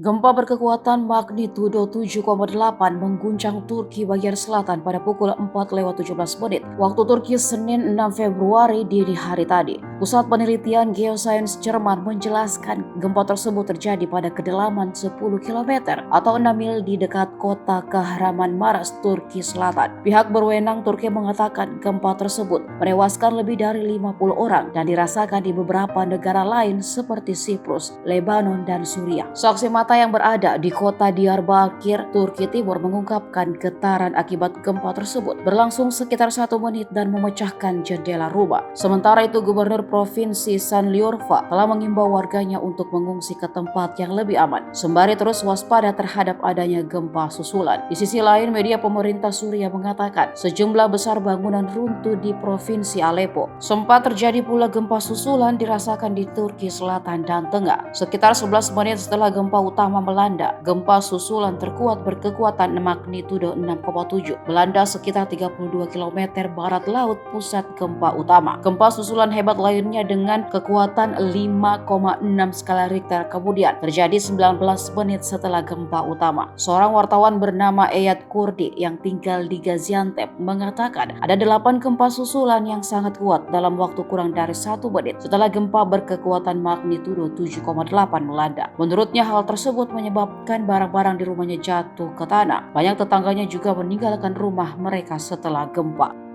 Gempa berkekuatan magnitudo 7,8 mengguncang Turki bagian selatan pada pukul 4:17 waktu Turki Senin 6 Februari dini hari tadi. Pusat Penelitian Geosains Jerman menjelaskan gempa tersebut terjadi pada kedalaman 10 km atau 6 mil di dekat kota Kahramanmaraş, Turki Selatan. Pihak berwenang Turki mengatakan gempa tersebut menewaskan lebih dari 50 orang dan dirasakan di beberapa negara lain seperti Siprus, Lebanon, dan Suriah. Saksi mata yang berada di kota Diyarbakir, Turki Timur mengungkapkan getaran akibat gempa tersebut berlangsung sekitar 1 menit dan memecahkan jendela rumah. Sementara itu, Gubernur Provinsi Şanlıurfa telah mengimbau warganya untuk mengungsi ke tempat yang lebih aman, sembari terus waspada terhadap adanya gempa susulan. Di sisi lain, media pemerintah Suriah mengatakan sejumlah besar bangunan runtuh di Provinsi Aleppo. Sempat terjadi pula gempa susulan dirasakan di Turki Selatan dan Tengah. Sekitar 11 menit setelah gempa utama melanda, gempa susulan terkuat berkekuatan magnitudo 6,7 melanda sekitar 32 km barat laut pusat gempa utama. Gempa susulan hebat lainnya dengan kekuatan 5,6 skala Richter kemudian terjadi 19 menit setelah gempa utama. Seorang wartawan bernama Eyad Kurdi yang tinggal di Gaziantep mengatakan ada 8 gempa susulan yang sangat kuat dalam waktu kurang dari 1 menit setelah gempa berkekuatan magnitudo 7,8 melanda. Menurutnya hal tersebut menyebabkan barang-barang di rumahnya jatuh ke tanah. Banyak tetangganya juga meninggalkan rumah mereka setelah gempa.